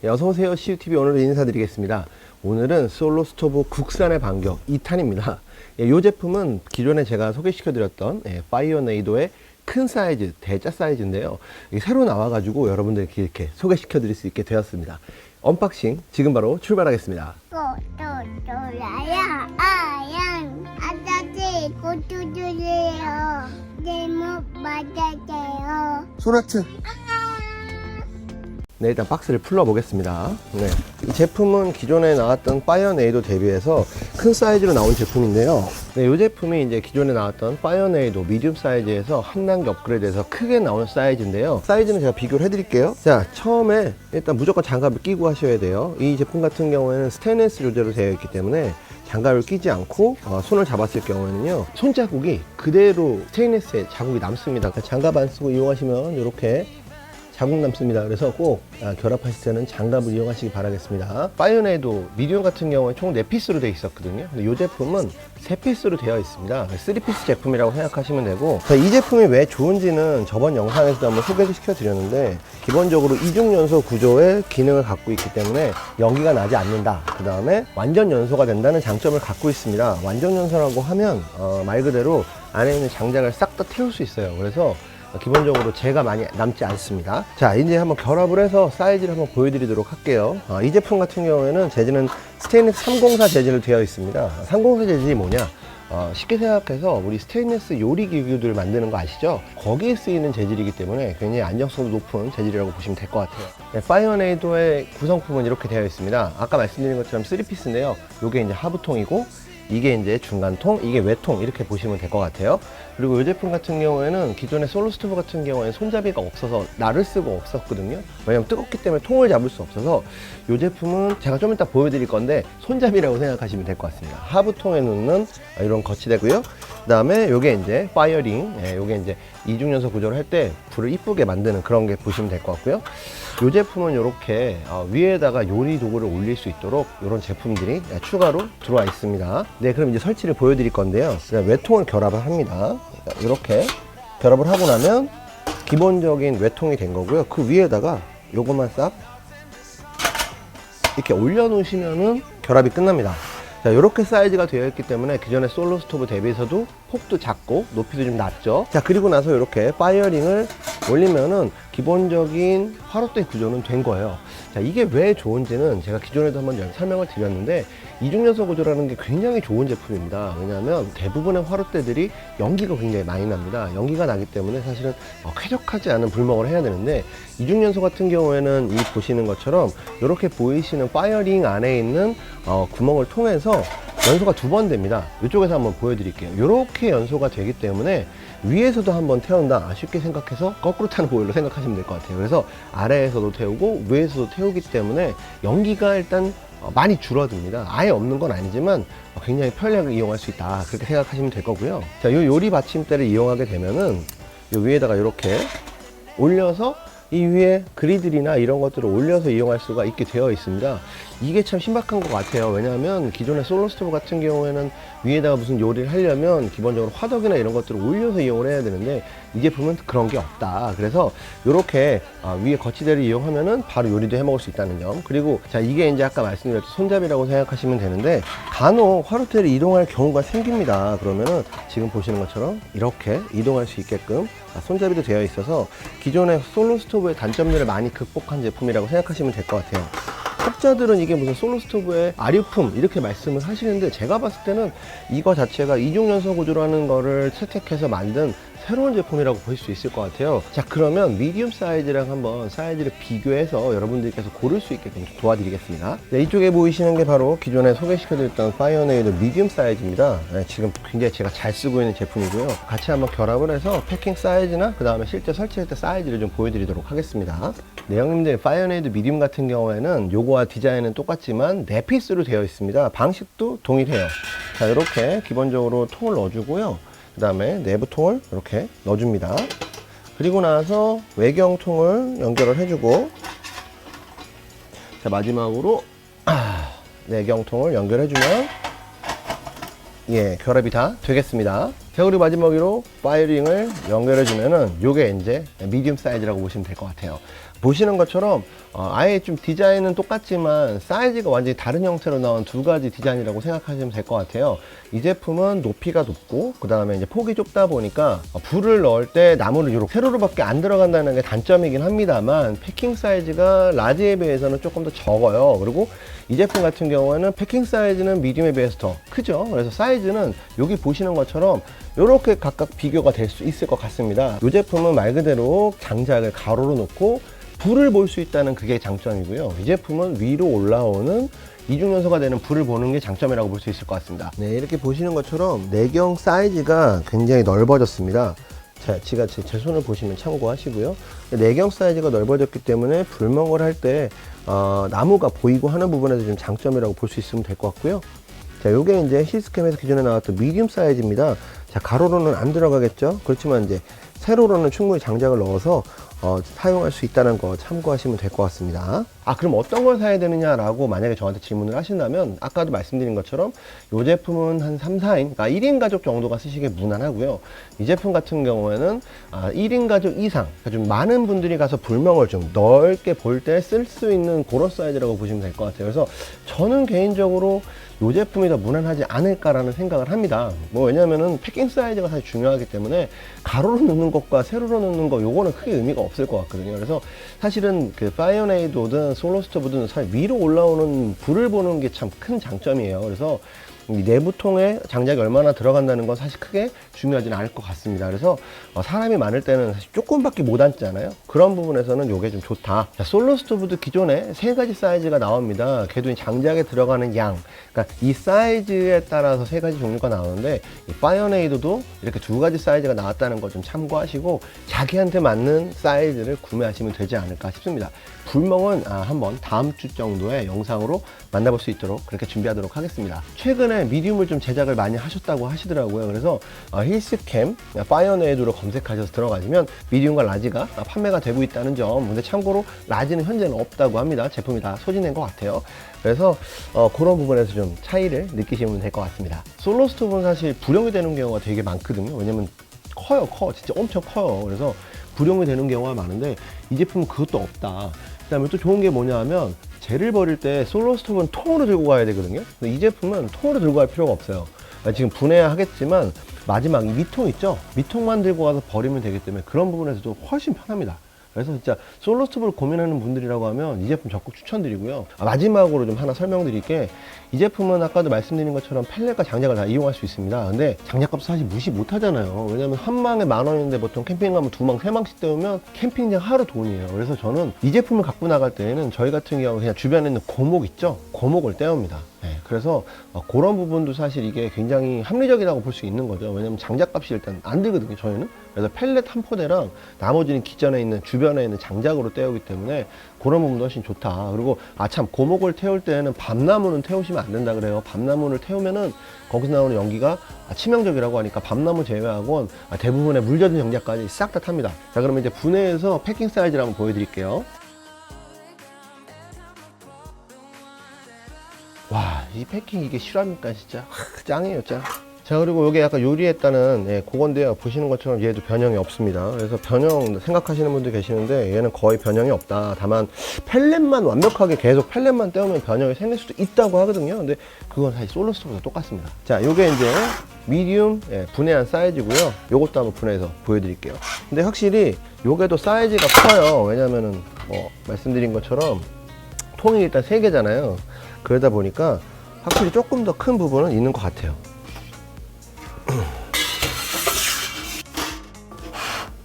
어서오세요. CUTV 오늘 인사드리겠습니다. 오늘은 솔로 스토브 국산의 반격 2탄입니다. 이 제품은 기존에 제가 소개시켜드렸던 파이어네이도의 큰 사이즈, 대짜 사이즈인데요. 새로 나와가지고 여러분들께 이렇게 소개시켜드릴 수 있게 되었습니다. 언박싱 지금 바로 출발하겠습니다. 또또또라야 아양 아저씨 고추주세요. 제목 맞아주세요. 소라트. 네, 일단 박스를 풀어보겠습니다. 네, 이 제품은 기존에 나왔던 파이어네이도 대비해서 큰 사이즈로 나온 제품인데요. 네, 이 제품이 이제 기존에 나왔던 파이어네이도 미디움 사이즈에서 한 단계 업그레이드해서 크게 나온 사이즈인데요. 사이즈는 제가 비교를 해드릴게요. 자, 처음에 일단 무조건 장갑을 끼고 하셔야 돼요. 이 제품 같은 경우에는 스테인리스 조제로 되어 있기 때문에 장갑을 끼지 않고 손을 잡았을 경우에는요, 손자국이 그대로 스테인리스에 자국이 남습니다. 장갑 안 쓰고 이용하시면 이렇게 자국 남습니다. 그래서 꼭 결합하실 때는 장갑을 이용하시기 바라겠습니다. 파이어네이도 미디움 같은 경우에 총 4피스로 되어 있었거든요. 근데 이 제품은 3피스로 되어 있습니다. 3피스 제품이라고 생각하시면 되고, 이 제품이 왜 좋은지는 저번 영상에서도 한번 소개를 시켜드렸는데, 기본적으로 이중연소 구조의 기능을 갖고 있기 때문에 연기가 나지 않는다. 그 다음에 완전 연소가 된다는 장점을 갖고 있습니다. 완전 연소라고 하면 말 그대로 안에 있는 장작을 싹 다 태울 수 있어요. 그래서 기본적으로 재가 많이 남지 않습니다. 자, 이제 한번 결합을 해서 사이즈를 한번 보여드리도록 할게요. 이 제품 같은 경우에는 재질은 스테인리스 304 재질로 되어 있습니다. 304 재질이 뭐냐? 쉽게 생각해서 우리 스테인리스 요리 기구들 만드는 거 아시죠? 거기에 쓰이는 재질이기 때문에 굉장히 안정성도 높은 재질이라고 보시면 될 것 같아요. 네, 파이어네이도의 구성품은 이렇게 되어 있습니다. 아까 말씀드린 것처럼 3피스인데요. 이게 이제 하부통이고, 이게 이제 중간통, 이게 외통, 이렇게 보시면 될 것 같아요. 그리고 이 제품 같은 경우에는 기존의 솔로 스토브 같은 경우에는 손잡이가 없어서 날을 쓰고 없었거든요. 왜냐면 뜨겁기 때문에 통을 잡을 수 없어서 이 제품은 제가 좀 이따 보여드릴 건데 손잡이라고 생각하시면 될 것 같습니다. 하부통에 놓는 이런 거치대고요. 그 다음에 요게 이제 파이어링, 요게 이제 이중연소 구조를 할 때 불을 이쁘게 만드는 그런 게 보시면 될 것 같고요. 이 제품은 이렇게 위에다가 요리 도구를 올릴 수 있도록 이런 제품들이 추가로 들어와 있습니다. 네, 그럼 이제 설치를 보여드릴 건데요. 외통을 결합을 합니다. 이렇게 결합을 하고 나면 기본적인 외통이 된 거고요. 그 위에다가 요것만 싹 이렇게 올려 놓으시면은 결합이 끝납니다. 자, 이렇게 사이즈가 되어 있기 때문에 기존의 솔로 스토브 대비해서도 폭도 작고 높이도 좀 낮죠. 자, 그리고 나서 이렇게 파이어링을 올리면은 기본적인 화롯대 구조는 된 거예요. 자, 이게 왜 좋은지는 제가 기존에도 한번 설명을 드렸는데, 이중연소 구조라는 게 굉장히 좋은 제품입니다. 왜냐하면 대부분의 화롯대들이 연기가 굉장히 많이 납니다. 연기가 나기 때문에 사실은 쾌적하지 않은 불멍을 해야 되는데, 이중연소 같은 경우에는 이 보시는 것처럼 이렇게 보이시는 파이어링 안에 있는 구멍을 통해서 연소가 2번 됩니다. 이쪽에서 한번 보여드릴게요. 이렇게 연소가 되기 때문에 위에서도 한번 태운다, 쉽게 생각해서 거꾸로 타는 보일러 생각하시면 될 것 같아요. 그래서 아래에서도 태우고 위에서도 태우기 때문에 연기가 일단 많이 줄어듭니다. 아예 없는 건 아니지만 굉장히 편리하게 이용할 수 있다, 그렇게 생각하시면 될 거고요. 자, 이 요리 받침대를 이용하게 되면은 이 위에다가 이렇게 올려서 이 위에 그리들이나 이런 것들을 올려서 이용할 수가 있게 되어 있습니다. 이게 참 신박한 것 같아요. 왜냐하면 기존의 솔로 스토브 같은 경우에는 위에다가 무슨 요리를 하려면 기본적으로 화덕이나 이런 것들을 올려서 이용을 해야 되는데, 이 제품은 그런 게 없다. 그래서 이렇게 위에 거치대를 이용하면은 바로 요리도 해 먹을 수 있다는 점. 그리고 자, 이게 이제 아까 말씀드렸던 손잡이라고 생각하시면 되는데, 간혹 화롯대를 이동할 경우가 생깁니다. 그러면은 지금 보시는 것처럼 이렇게 이동할 수 있게끔 손잡이도 되어 있어서 기존의 솔로 스토브의 단점들을 많이 극복한 제품이라고 생각하시면 될 것 같아요. 학자들은 이게 무슨 솔로 스토브의 아류품 이렇게 말씀을 하시는데, 제가 봤을 때는 이거 자체가 이중연소 구조라는 거를 채택해서 만든 새로운 제품이라고 볼 수 있을 것 같아요. 자, 그러면 미디움 사이즈랑 한번 사이즈를 비교해서 여러분들께서 고를 수 있게끔 도와드리겠습니다. 네, 이쪽에 보이시는 게 바로 기존에 소개시켜드렸던 파이어네이도 미디움 사이즈입니다. 네, 지금 굉장히 제가 잘 쓰고 있는 제품이고요. 같이 한번 결합을 해서 패킹 사이즈나 그 다음에 실제 설치할 때 사이즈를 좀 보여드리도록 하겠습니다. 네, 형님들, 파이어네이도 미디움 같은 경우에는 요거와 디자인은 똑같지만 4피스로 되어 있습니다. 방식도 동일해요. 자, 이렇게 기본적으로 통을 넣어주고요. 그 다음에 내부 통을 이렇게 넣어줍니다. 그리고 나서 외경 통을 연결을 해주고, 자, 마지막으로 내경 통을 연결해주면 결합이 다 되겠습니다. 자, 그리고 마지막으로 파이어링을 연결해주면은 요게 이제 미디움 사이즈라고 보시면 될 것 같아요. 보시는 것처럼 아예 좀 디자인은 똑같지만 사이즈가 완전히 다른 형태로 나온 두 가지 디자인이라고 생각하시면 될 것 같아요. 이 제품은 높이가 높고 그 다음에 이제 폭이 좁다 보니까 불을 넣을 때 나무를 이렇게 세로로밖에 안 들어간다는 게 단점이긴 합니다만 패킹 사이즈가 라지에 비해서는 조금 더 적어요. 그리고 이 제품 같은 경우에는 패킹 사이즈는 미디움에 비해서 더 크죠. 그래서 사이즈는 여기 보시는 것처럼 이렇게 각각 비교가 될 수 있을 것 같습니다. 이 제품은 말 그대로 장작을 가로로 놓고 불을 볼 수 있다는 그게 장점이고요. 이 제품은 위로 올라오는 이중 연소가 되는 불을 보는 게 장점이라고 볼 수 있을 것 같습니다. 네, 이렇게 보시는 것처럼 내경 사이즈가 굉장히 넓어졌습니다. 자, 제 손을 보시면 참고하시고요. 내경 사이즈가 넓어졌기 때문에 불멍을 할 때 나무가 보이고 하는 부분에서 좀 장점이라고 볼 수 있으면 될 것 같고요. 자, 요게 이제 히스캠에서 기존에 나왔던 미디움 사이즈입니다. 자, 가로로는 안 들어가겠죠? 그렇지만 이제 세로로는 충분히 장작을 넣어서 사용할 수 있다는 거 참고하시면 될 것 같습니다. 그럼 어떤 걸 사야 되느냐라고 만약에 저한테 질문을 하신다면 아까도 말씀드린 것처럼 이 제품은 한 3, 4인, 그러니까 1인 가족 정도가 쓰시기에 무난하고요. 이 제품 같은 경우에는 1인 가족 이상, 그러니까 좀 많은 분들이 가서 불멍을 좀 넓게 볼 때 쓸 수 있는 그런 사이즈라고 보시면 될 것 같아요. 그래서 저는 개인적으로 이 제품이 더 무난하지 않을까라는 생각을 합니다. 왜냐면은 패킹 사이즈가 사실 중요하기 때문에 가로로 넣는 것과 세로로 넣는 거 요거는 크게 의미가 없을 것 같거든요. 그래서 사실은 그 파이어네이도든 솔로스토브든 사실 위로 올라오는 불을 보는 게 참 큰 장점이에요. 그래서 이 내부통에 장작이 얼마나 들어간다는 건 사실 크게 중요하지는 않을 것 같습니다. 그래서 사람이 많을 때는 사실 조금밖에 못 앉잖아요. 그런 부분에서는 요게 좀 좋다. 자, 솔로 스토브도 기존에 3가지 사이즈가 나옵니다. 걔도 장작에 들어가는 양, 그러니까 이 사이즈에 따라서 3가지 종류가 나오는데 이 파이어네이도도 이렇게 2가지 사이즈가 나왔다는 거 좀 참고하시고 자기한테 맞는 사이즈를 구매하시면 되지 않을까 싶습니다. 불멍은 한번 다음 주 정도의 영상으로 만나볼 수 있도록 그렇게 준비하도록 하겠습니다. 최근에 미디움을 좀 제작을 많이 하셨다고 하시더라고요. 그래서 힐스캠 파이어네이드로 검색하셔서 들어가시면 미디움과 라지가 판매가 되고 있다는 점. 근데 참고로 라지는 현재는 없다고 합니다. 제품이 다 소진된 것 같아요. 그래서 그런 부분에서 좀 차이를 느끼시면 될 것 같습니다. 솔로 스토브는 사실 불용이 되는 경우가 되게 많거든요. 왜냐면 커요. 진짜 엄청 커요. 그래서 불용이 되는 경우가 많은데 이 제품은 그것도 없다. 그 다음에 또 좋은 게 뭐냐 하면 젤을 버릴 때 솔로 스토브는 통으로 들고 가야 되거든요. 근데 이 제품은 통으로 들고 갈 필요가 없어요. 지금 분해야 하겠지만 마지막 이 미통 있죠? 미통만 들고 가서 버리면 되기 때문에 그런 부분에서도 훨씬 편합니다. 그래서 진짜 솔로 스토브를 고민하는 분들이라고 하면 이 제품 적극 추천드리고요. 마지막으로 좀 하나 설명드릴게, 이 제품은 아까도 말씀드린 것처럼 펠렛과 장작을 다 이용할 수 있습니다. 근데 장작값 사실 무시 못 하잖아요. 왜냐면 한 망에 10,000원인데 보통 캠핑 가면 2망, 3망씩 때우면 캠핑장 하루 돈이에요. 그래서 저는 이 제품을 갖고 나갈 때에는 저희 같은 경우 그냥 주변에 있는 고목 있죠? 고목을 때웁니다. 네, 그래서 그런 부분도 사실 이게 굉장히 합리적이라고 볼 수 있는 거죠. 왜냐면 장작값이 일단 안 들거든요, 저희는. 그래서 펠렛 한 포대랑 나머지는 기존에 있는 주변에 있는 장작으로 때우기 때문에 그런 부분도 훨씬 좋다. 그리고 참 고목을 태울 때는 밤나무는 태우시면 안 된다 그래요. 밤나무를 태우면은 거기서 나오는 연기가 치명적이라고 하니까 밤나무 제외하고는 대부분의 물 젖은 장작까지 싹 다 탑니다. 자, 그러면 이제 분해해서 패킹 사이즈를 한번 보여드릴게요. 와, 이 패킹 이게 실화입니까 진짜? 짱이에요, 짱. 자, 그리고 이게 약간 요리했다는 그건데요. 보시는 것처럼 얘도 변형이 없습니다. 그래서 변형 생각하시는 분들 계시는데 얘는 거의 변형이 없다. 다만 펠렛만 완벽하게 계속 펠렛만 떼우면 변형이 생길 수도 있다고 하거든요. 근데 그건 사실 솔로 스토브랑 똑같습니다. 자, 요게 이제 미디움 분해한 사이즈고요. 요것도 한번 분해해서 보여드릴게요. 근데 확실히 요게도 사이즈가 커요. 왜냐면은 말씀드린 것처럼 통이 일단 3개잖아요. 그러다 보니까 확실히 조금 더 큰 부분은 있는 것 같아요.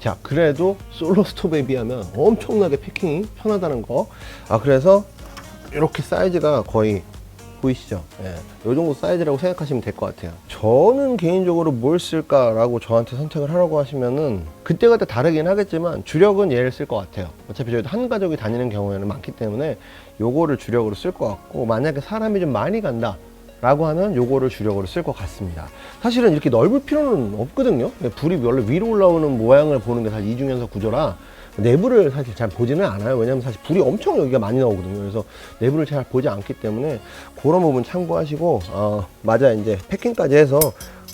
자, 그래도 솔로 스토브에 비하면 엄청나게 패킹이 편하다는 거. 그래서 이렇게 사이즈가 거의 보이시죠? 이 정도 사이즈라고 생각하시면 될 것 같아요. 저는 개인적으로 뭘 쓸까라고 저한테 선택을 하라고 하시면은 그때그때 다르긴 하겠지만 주력은 얘를 쓸 것 같아요. 어차피 저희도 한 가족이 다니는 경우에는 많기 때문에 요거를 주력으로 쓸 것 같고, 만약에 사람이 좀 많이 간다 라고 하면 요거를 주력으로 쓸 것 같습니다. 사실은 이렇게 넓을 필요는 없거든요. 불이 원래 위로 올라오는 모양을 보는 게 사실 이중연소 구조라 내부를 사실 잘 보지는 않아요. 왜냐면 사실 불이 엄청 여기가 많이 나오거든요. 그래서 내부를 잘 보지 않기 때문에 그런 부분 참고하시고, 맞아, 이제 패킹까지 해서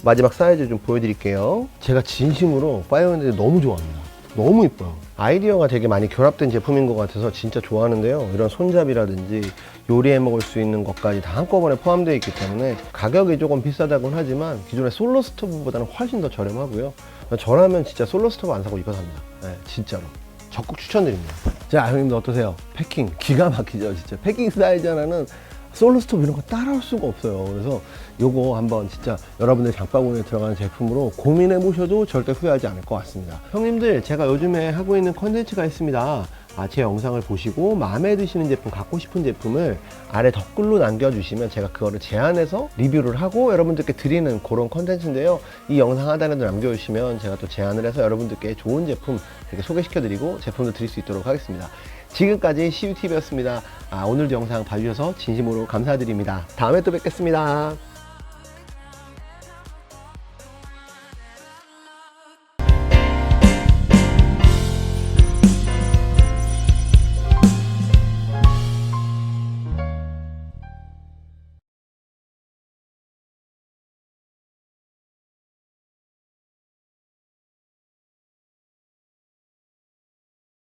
마지막 사이즈 좀 보여드릴게요. 제가 진심으로 파이어핸드 너무 좋아합니다. 너무 이뻐요. 아이디어가 되게 많이 결합된 제품인 것 같아서 진짜 좋아하는데요. 이런 손잡이라든지 요리해 먹을 수 있는 것까지 다 한꺼번에 포함되어 있기 때문에 가격이 조금 비싸다곤 하지만 기존의 솔로 스토브보다는 훨씬 더 저렴하고요. 저라면 진짜 솔로 스토브 안 사고 이거 삽니다. 네, 진짜로. 적극 추천드립니다. 자, 형님들 어떠세요? 패킹 기가 막히죠, 진짜. 패킹 사이즈 하나는 솔로 스토브 이런 거 따라올 수가 없어요. 그래서 요거 한번 진짜 여러분들 장바구니에 들어가는 제품으로 고민해 보셔도 절대 후회하지 않을 것 같습니다. 형님들, 제가 요즘에 하고 있는 컨텐츠가 있습니다. 제 영상을 보시고 마음에 드시는 제품, 갖고 싶은 제품을 아래 댓글로 남겨주시면 제가 그거를 제안해서 리뷰를 하고 여러분들께 드리는 그런 컨텐츠인데요. 이 영상 하단에도 남겨주시면 제가 또 제안을 해서 여러분들께 좋은 제품 이렇게 소개시켜드리고 제품도 드릴 수 있도록 하겠습니다. 지금까지 CUTV였습니다. 오늘도 영상 봐주셔서 진심으로 감사드립니다. 다음에 또 뵙겠습니다.